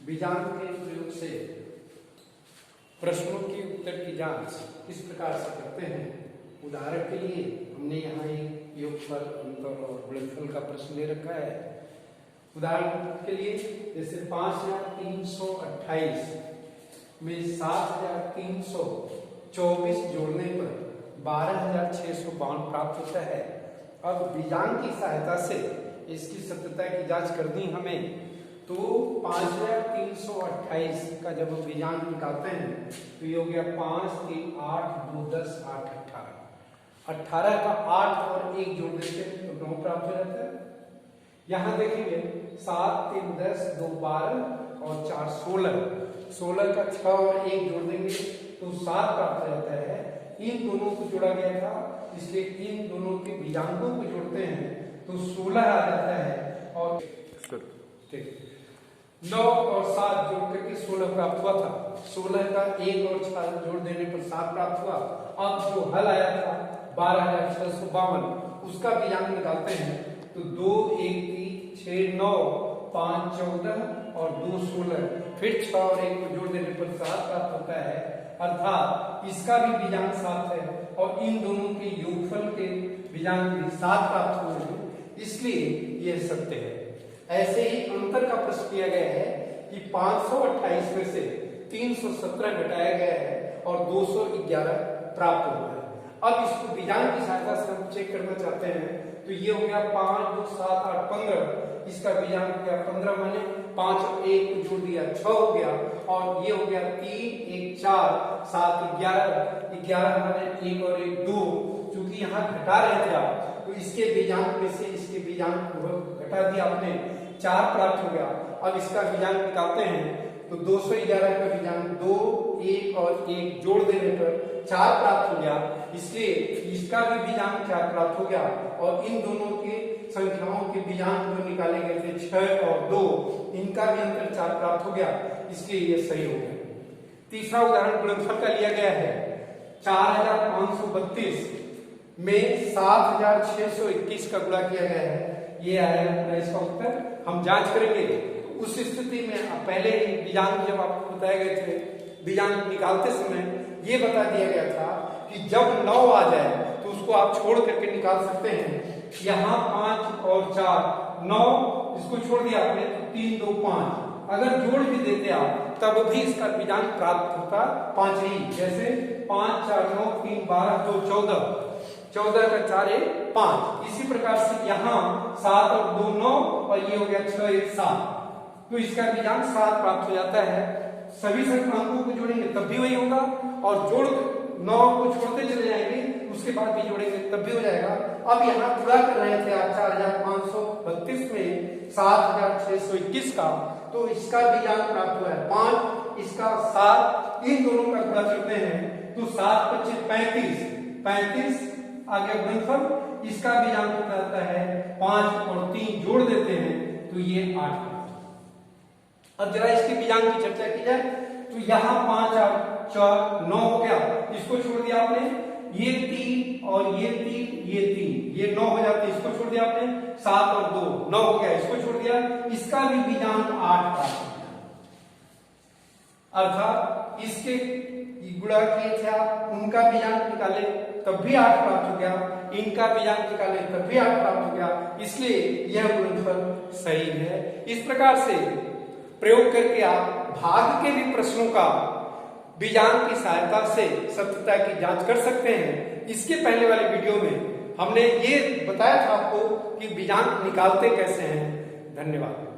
बीजांक के प्रयोग से प्रश्नों के उत्तर की जांच किस प्रकार से करते हैं। उदाहरण के लिए हमने यहाँ एक योगफल, अंतर और गुणनफल का प्रश्न ले रखा है। उदाहरण के लिए जैसे 5328 में 7324 जोड़ने पर 12652 प्राप्त होता है। अब बीजांक की सहायता से इसकी सत्यता की जांच करनी हमें, तो 5328 का जब हम बीजांक निकालते हैं तो ये हो गया 5 3 8 2 10 8 18। 18 का 8 और 1 जोड़ देते हैं तो 9 प्राप्त हो जाता है। यहाँ देखेंगे 7 3 10 2 12 और 4 16। 16 का 6 और 1 जोड़ देंगे तो 7 प्राप्त हो जाता है। इन दोनों को जोड़ा गया था, इसलिए इन दोनों के बीजांकों को जोड़ते हैं तो 16 आ जाता है। और ठीक 9 और 7 जोड़ करके 16 प्राप्त हुआ था। 16 का 1 और 6 जोड़ देने पर 7 प्राप्त हुआ। अब जो हल आया था 12652 उसका बीजांक निकालते हैं तो 2 1 3 6 9 5 14 और 2 16, फिर 6 और 1 को जोड़ देने पर 7 प्राप्त होता है। अर्थात इसका भी बीजांक 7 है और इन दोनों के योगफल के बीजांक भी 7 प्राप्त हुए हैं, इसलिए यह सत्य है। ऐसे ही अंतर का प्रश्न किया गया है कि 528 में से 317 घटाया गया है और 211 प्राप्त हुआ है। अब इसको बीजांक की सहायता से हम चेक करना चाहते हैं तो ये हो गया 5 2 7 8 15। इसका बीजांक हो गया 15 माने 5 और 1 को जोड़ दिया 6 हो गया और ये हो गया 3 1 4 7 11 11 माने 1 और 1 2। क्योंकि यहाँ घटा रहे थे आप तो इसके बीजांक में से इसके बीजांक को घटा दिया आपने, 4 प्राप्त हो गया। अब इसका बीजांक निकालते हैं तो 211 का बीजांक 2 1 और 1 जोड़ देने पर 4 प्राप्त हो गया, इसलिए इसका भी बीजांक 4 प्राप्त हो गया। और इन दोनों के संख्याओं के बीजांक जो निकाले गए थे 6 और 2, इनका भी अंतर 4 प्राप्त हो गया, इसलिए ये सही हो गया। तीसरा उदाहरण गुणनफल का लिया गया है। 4532 में 7621 का गुणा किया गया है, ये आएगा पूरा इसका उत्तर। हम जांच करेंगे तो उस स्थिति में पहले ही बीजांक जब आपको बताए गए थे, बीजांक निकालते समय ये बता दिया गया था कि जब 9 आ जाए तो उसको आप छोड़ करके निकाल सकते हैं। यहाँ 5 और 4 9, इसको छोड़ दिया आपने तो 3 2 5, अगर जोड़ भी देते आप तब भी इसका बीजांक प्राप्त होता 5 ही। जैसे 5 4 9 3 12 2 14, 14 का 4 1 5। इसी प्रकार से यहाँ 7 और 2 9 और ये हो गया 6 1 7, तो इसका बीजांक 7 प्राप्त हो जाता है। सभी संख्याओं को जोड़ेंगे तब भी वही होगा और जोड़ 9 को छोड़ते चले जाएंगे उसके बाद भी जोड़ेंगे तब भी हो जाएगा। अब यहाँ पूरा कर रहे थे आप 4532 में 7621 का, तो इसका बीजांक प्राप्त हुआ है 5, इसका 7, इन दोनों का गुणा करते हैं तो 7 25 35, 35 आगे गुणनफल, इसका बीजांक होता है 5 और 3 जोड़ देते हैं तो ये 8। अब जरा इसके बीजांक की चर्चा की जाए तो यहाँ 5 8 4 9 हो गया, इसको छोड़ दिया आपने, ये 3 और ये 3 ये 3, ये 9 हो जाते, इसको छोड़ दिया आपने, 7 और 2 9 हो गया, इसको छोड़ दिया, इसका भी बीजांक 8 प्राप्त हो गया। अर्थात इसके गुणा किए थे आप, उनका बीजांक निकाले तब भी 8 प्राप्त हो गया, इनका बीजांक निकाले तब भी 8 प्राप्त हो गया, इसलिए यह गुणनफल सही है। इस प्रकार से प्रयोग करके आप भाग के भी प्रश्नों का बीजांक की सहायता से सत्यता की जांच कर सकते हैं। इसके पहले वाले वीडियो में हमने ये बताया था आपको कि बीजांक निकालते कैसे हैं। धन्यवाद।